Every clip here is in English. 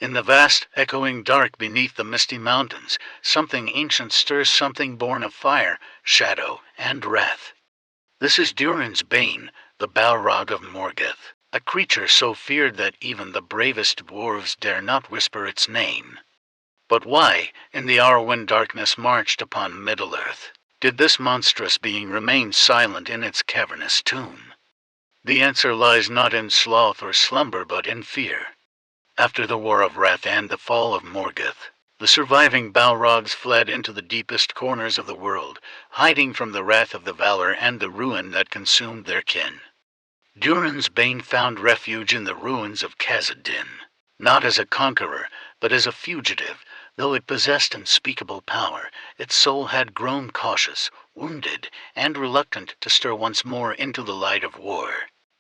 In the vast, echoing dark beneath the misty mountains, something ancient stirs, something born of fire, shadow, and wrath. This is Durin's Bane, the Balrog of Morgoth, a creature so feared that even the bravest dwarves dare not whisper its name. But why, in the hour when darkness marched upon Middle-earth, did this monstrous being remain silent in its cavernous tomb? The answer lies not in sloth or slumber but in fear. After the War of Wrath and the fall of Morgoth, the surviving Balrogs fled into the deepest corners of the world, hiding from the wrath of the valor and the ruin that consumed their kin. Durin's Bane found refuge in the ruins of Khazad-dûm, not as a conqueror, but as a fugitive. Though it possessed unspeakable power, its soul had grown cautious, wounded, and reluctant to stir once more into the light of war.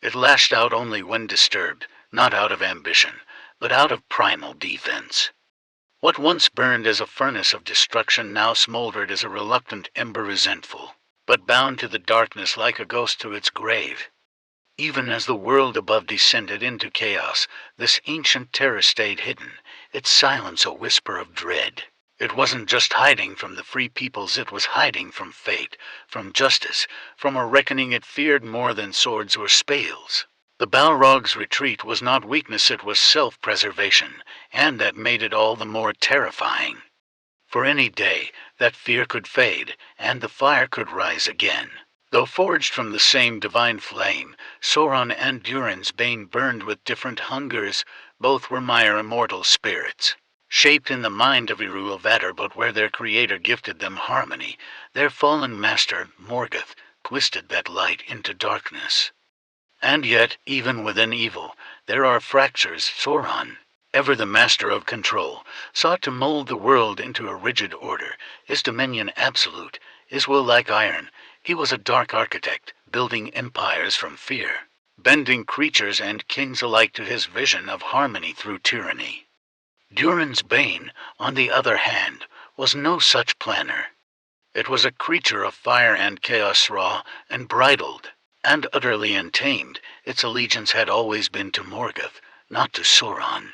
It lashed out only when disturbed, not out of ambition, but out of primal defense. What once burned as a furnace of destruction now smoldered as a reluctant ember, resentful, but bound to the darkness like a ghost to its grave. Even as the world above descended into chaos, this ancient terror stayed hidden, its silence a whisper of dread. It wasn't just hiding from the free peoples, it was hiding from fate, from justice, from a reckoning it feared more than swords or spades. The Balrog's retreat was not weakness, it was self-preservation, and that made it all the more terrifying. For any day, that fear could fade, and the fire could rise again. Though forged from the same divine flame, Sauron and Durin's Bane burned with different hungers. Both were mere immortal spirits, shaped in the mind of Ilúvatar, but where their creator gifted them harmony, their fallen master, Morgoth, twisted that light into darkness. And yet, even within evil, there are fractures. Sauron, ever the master of control, sought to mold the world into a rigid order, his dominion absolute, his will like iron. He was a dark architect, building empires from fear, bending creatures and kings alike to his vision of harmony through tyranny. Durin's Bane, on the other hand, was no such planner. It was a creature of fire and chaos, raw and bridled, and utterly untamed. Its allegiance had always been to Morgoth, not to Sauron.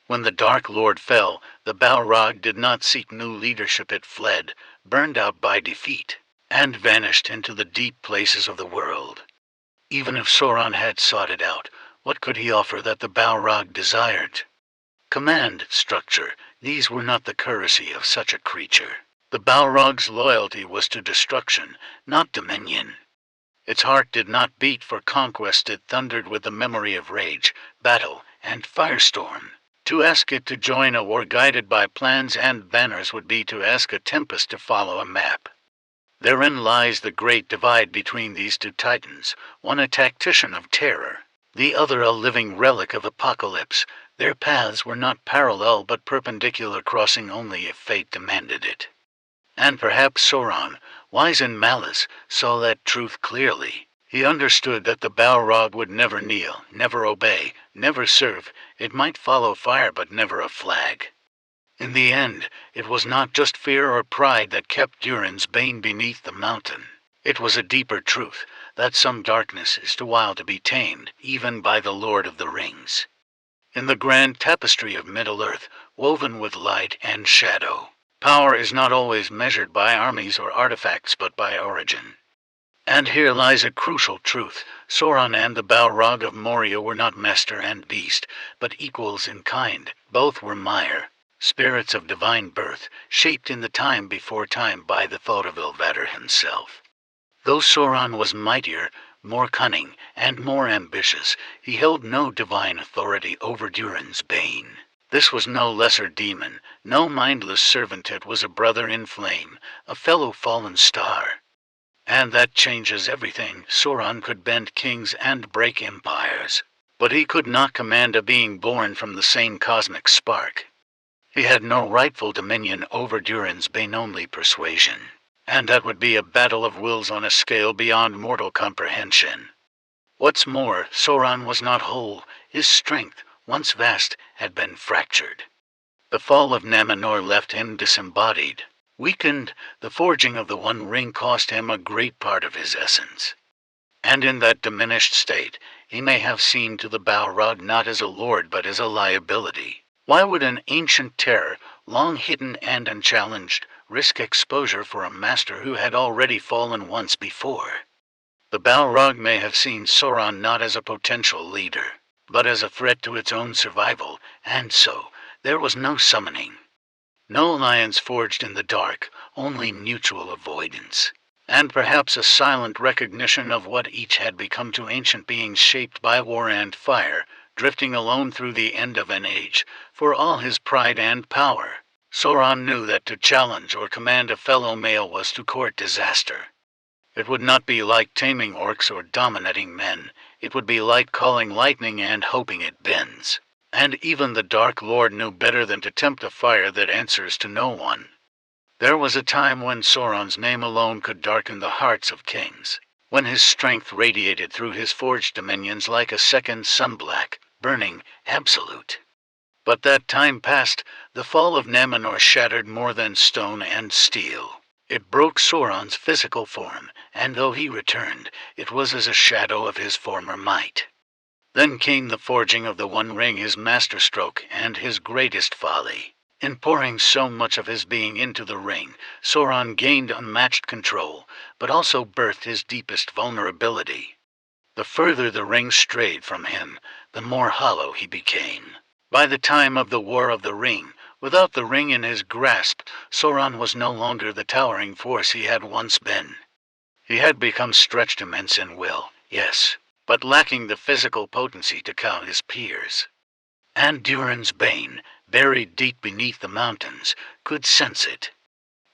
When the Dark Lord fell, the Balrog did not seek new leadership, it fled, burned out by defeat, and vanished into the deep places of the world. Even if Sauron had sought it out, what could he offer that the Balrog desired? Command, structure, these were not the courtesy of such a creature. The Balrog's loyalty was to destruction, not dominion. Its heart did not beat for conquest, it thundered with the memory of rage, battle, and firestorm. To ask it to join a war guided by plans and banners would be to ask a tempest to follow a map. Therein lies the great divide between these two titans, one a tactician of terror, the other a living relic of apocalypse. Their paths were not parallel but perpendicular, crossing only if fate demanded it. And perhaps Sauron, wise in malice, saw that truth clearly. He understood that the Balrog would never kneel, never obey, never serve. It might follow fire but never a flag. In the end, it was not just fear or pride that kept Durin's Bane beneath the mountain. It was a deeper truth, that some darkness is too wild to be tamed, even by the Lord of the Rings. In the grand tapestry of Middle-earth, woven with light and shadow, power is not always measured by armies or artifacts but by origin. And here lies a crucial truth. Sauron and the Balrog of Moria were not master and beast, but equals in kind. Both were mire, spirits of divine birth, shaped in the time before time by the thought of Ilúvatar himself. Though Sauron was mightier, more cunning, and more ambitious, he held no divine authority over Durin's Bane. This was no lesser demon, no mindless servant, it was a brother in flame, a fellow fallen star. And that changes everything. Sauron could bend kings and break empires, but he could not command a being born from the same cosmic spark. He had no rightful dominion over Durin's Bane, only persuasion. And that would be a battle of wills on a scale beyond mortal comprehension. What's more, Sauron was not whole. His strength, once vast, had been fractured. The fall of Numenor left him disembodied, weakened. The forging of the One Ring cost him a great part of his essence. And in that diminished state, he may have seemed to the Balrog not as a lord but as a liability, Why would an ancient terror, long hidden and unchallenged, risk exposure for a master who had already fallen once before? The Balrog may have seen Sauron not as a potential leader, but as a threat to its own survival, and so there was no summoning. No alliance forged in the dark, only mutual avoidance. And perhaps a silent recognition of what each had become to ancient beings shaped by war and fire, drifting alone through the end of an age, for all his pride and power. Sauron knew that to challenge or command a fellow male was to court disaster. It would not be like taming orcs or dominating men. It would be like calling lightning and hoping it bends. And even the Dark Lord knew better than to tempt a fire that answers to no one. There was a time when Sauron's name alone could darken the hearts of kings, when his strength radiated through his forged dominions like a second sunblack, burning, absolute. But that time passed. The fall of Numenor shattered more than stone and steel. It broke Sauron's physical form, and though he returned, it was as a shadow of his former might. Then came the forging of the One Ring, his masterstroke and his greatest folly. In pouring so much of his being into the ring, Sauron gained unmatched control, but also birthed his deepest vulnerability. The further the ring strayed from him, the more hollow he became. By the time of the War of the Ring, without the ring in his grasp, Sauron was no longer the towering force he had once been. He had become stretched immense in will, yes, but lacking the physical potency to cow his peers. And Durin's Bane, buried deep beneath the mountains, could sense it.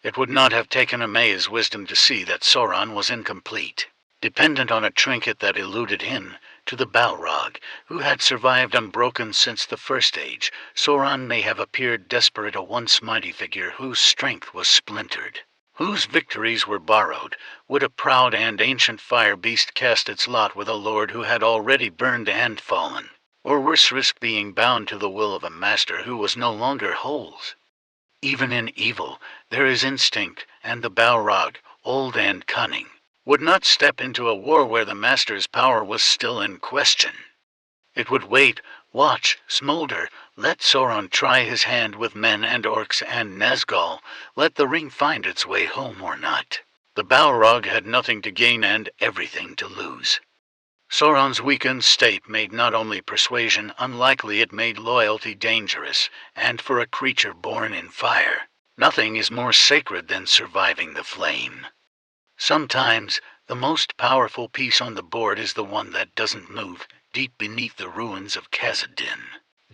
It would not have taken a Maya's wisdom to see that Sauron was incomplete, dependent on a trinket that eluded him. To the Balrog, who had survived unbroken since the First Age, Sauron may have appeared desperate, a once mighty figure whose strength was splintered, whose victories were borrowed. Would a proud and ancient fire beast cast its lot with a lord who had already burned and fallen? Or worse, risk being bound to the will of a master who was no longer whole? Even in evil, there is instinct, and the Balrog, old and cunning, would not step into a war where the master's power was still in question. It would wait, watch, smolder, let Sauron try his hand with men and orcs and Nazgul, let the ring find its way home or not. The Balrog had nothing to gain and everything to lose. Sauron's weakened state made not only persuasion unlikely, it made loyalty dangerous, and for a creature born in fire, nothing is more sacred than surviving the flame. Sometimes, the most powerful piece on the board is the one that doesn't move, deep beneath the ruins of Khazad-dûm.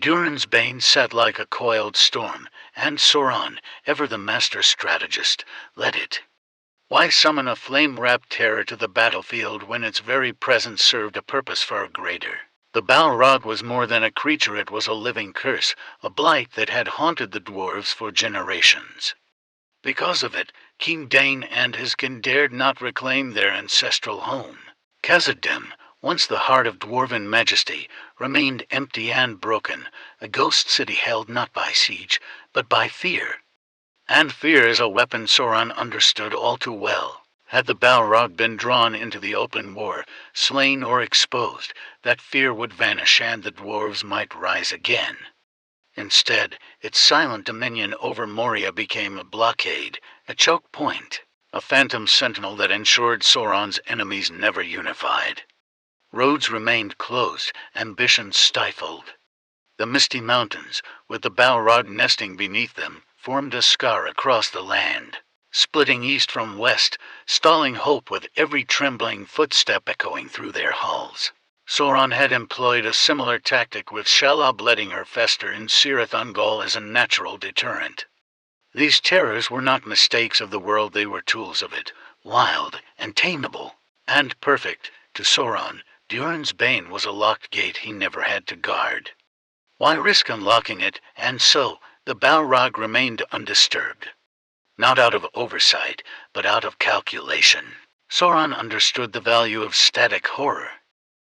Durin's Bane sat like a coiled storm, and Sauron, ever the master strategist, let it. Why summon a flame-wrapped terror to the battlefield when its very presence served a purpose far greater? The Balrog was more than a creature, it was a living curse, a blight that had haunted the dwarves for generations. Because of it, King Dane and his kin dared not reclaim their ancestral home. Khazad-dûm, once the heart of dwarven majesty, remained empty and broken, a ghost city held not by siege, but by fear. And fear is a weapon Sauron understood all too well. Had the Balrog been drawn into the open war, slain or exposed, that fear would vanish and the dwarves might rise again. Instead, its silent dominion over Moria became a blockade, a choke point, a phantom sentinel that ensured Sauron's enemies never unified. Roads remained closed, ambitions stifled. The misty mountains, with the Balrog nesting beneath them, formed a scar across the land, splitting east from west, stalling hope with every trembling footstep echoing through their halls. Sauron had employed a similar tactic with Shelob, letting her fester in Cirith Ungol as a natural deterrent. These terrors were not mistakes of the world, they were tools of it, wild and tameable, and perfect. To Sauron, Durin's Bane was a locked gate he never had to guard. Why risk unlocking it? And so, the Balrog remained undisturbed. Not out of oversight, but out of calculation. Sauron understood the value of static horror.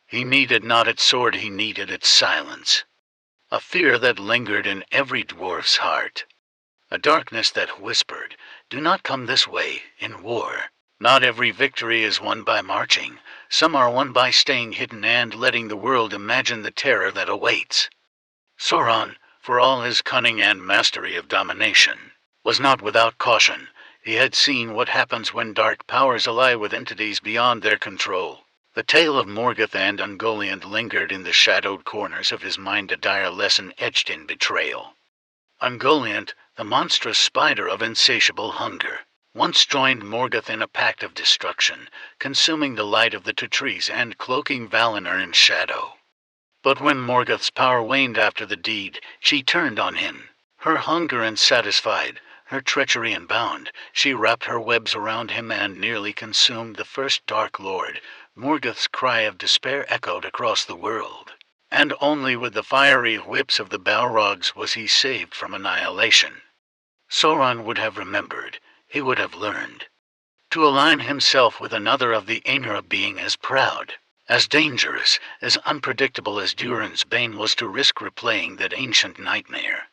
He needed not its sword, he needed its silence. A fear that lingered in every dwarf's heart. A darkness that whispered, "Do not come this way, in war." Not every victory is won by marching. Some are won by staying hidden and letting the world imagine the terror that awaits. Sauron, for all his cunning and mastery of domination, was not without caution. He had seen what happens when dark powers ally with entities beyond their control. The tale of Morgoth and Ungoliant lingered in the shadowed corners of his mind, a dire lesson etched in betrayal. Ungoliant, the monstrous spider of insatiable hunger, once joined Morgoth in a pact of destruction, consuming the light of the two trees and cloaking Valinor in shadow. But when Morgoth's power waned after the deed, she turned on him. Her hunger unsatisfied, her treachery unbound, she wrapped her webs around him and nearly consumed the first Dark Lord. Morgoth's cry of despair echoed across the world, and only with the fiery whips of the Balrogs was he saved from annihilation. Sauron would have remembered, he would have learned, to align himself with another of the Ainur being as proud, as dangerous, as unpredictable as Durin's Bane was to risk replaying that ancient nightmare.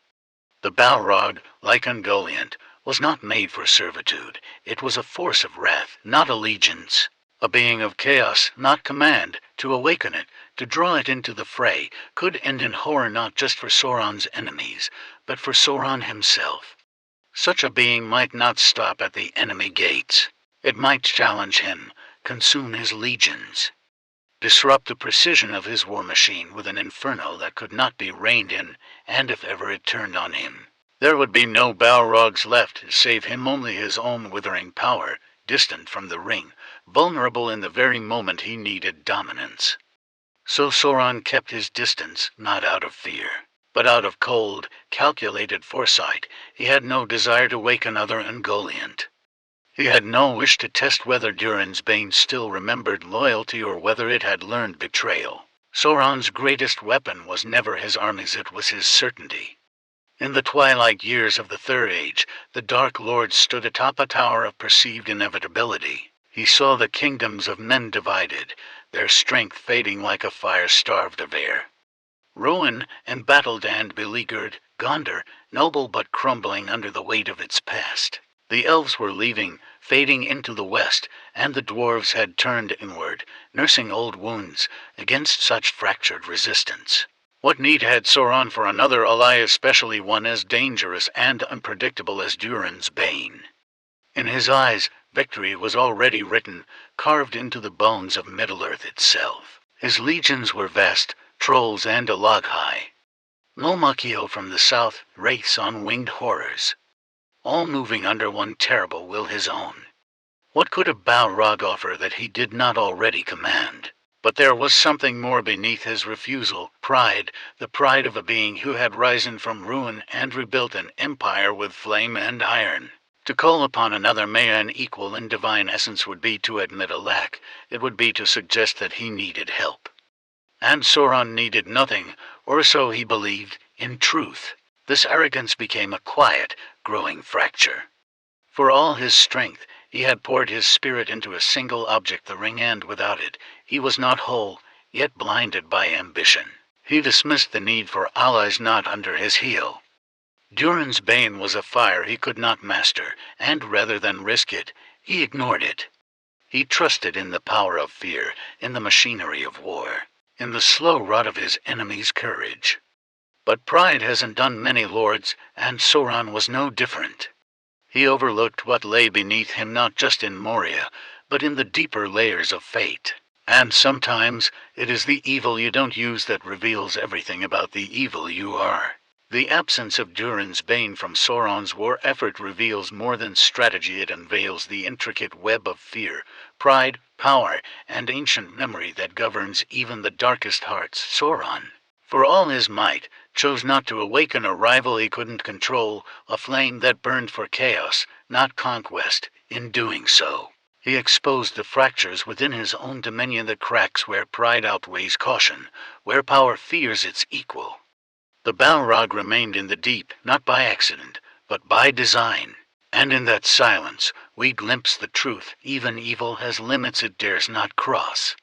The Balrog, like Ungoliant, was not made for servitude. It was a force of wrath, not allegiance. A being of chaos, not command. To awaken it, to draw it into the fray, could end in horror not just for Sauron's enemies, but for Sauron himself. Such a being might not stop at the enemy gates. It might challenge him, consume his legions, disrupt the precision of his war machine with an inferno that could not be reined in, and if ever it turned on him, there would be no Balrogs left, save him only his own withering power, distant from the ring, vulnerable in the very moment he needed dominance. So Sauron kept his distance, not out of fear, but out of cold, calculated foresight. He had no desire to wake another Ungoliant. He had no wish to test whether Durin's Bane still remembered loyalty or whether it had learned betrayal. Sauron's greatest weapon was never his armies, it was his certainty. In the twilight years of the Third Age, the Dark Lord stood atop a tower of perceived inevitability. He saw the kingdoms of men divided, their strength fading like a fire starved of air. Ruin, embattled and beleaguered, Gondor, noble but crumbling under the weight of its past. The elves were leaving, fading into the west, and the dwarves had turned inward, nursing old wounds, against such fractured resistance. What need had Sauron for another ally, especially one as dangerous and unpredictable as Durin's Bane? In his eyes, victory was already written, carved into the bones of Middle-earth itself. His legions were vast, trolls and Alog-hai. Lomachio from the south, wraiths on winged horrors, all moving under one terrible will, his own. What could a Balrog offer that he did not already command? But there was something more beneath his refusal, pride, the pride of a being who had risen from ruin and rebuilt an empire with flame and iron. To call upon another man equal in divine essence would be to admit a lack. It would be to suggest that he needed help. And Sauron needed nothing, or so he believed, in truth. This arrogance became a quiet, growing fracture. For all his strength, he had poured his spirit into a single object, the ring, and without it, he was not whole, yet blinded by ambition. He dismissed the need for allies not under his heel. Durin's Bane was a fire he could not master, and rather than risk it, he ignored it. He trusted in the power of fear, in the machinery of war, in the slow rot of his enemy's courage. But pride has undone many lords, and Sauron was no different. He overlooked what lay beneath him, not just in Moria, but in the deeper layers of fate. And sometimes it is the evil you don't use that reveals everything about the evil you are. The absence of Durin's Bane from Sauron's war effort reveals more than strategy. It unveils the intricate web of fear, pride, power, and ancient memory that governs even the darkest hearts. Sauron, for all his might, chose not to awaken a rival he couldn't control, a flame that burned for chaos, not conquest. In doing so, he exposed the fractures within his own dominion, the cracks where pride outweighs caution, where power fears its equal. The Balrog remained in the deep, not by accident, but by design. And in that silence, we glimpse the truth. Even evil has limits it dares not cross.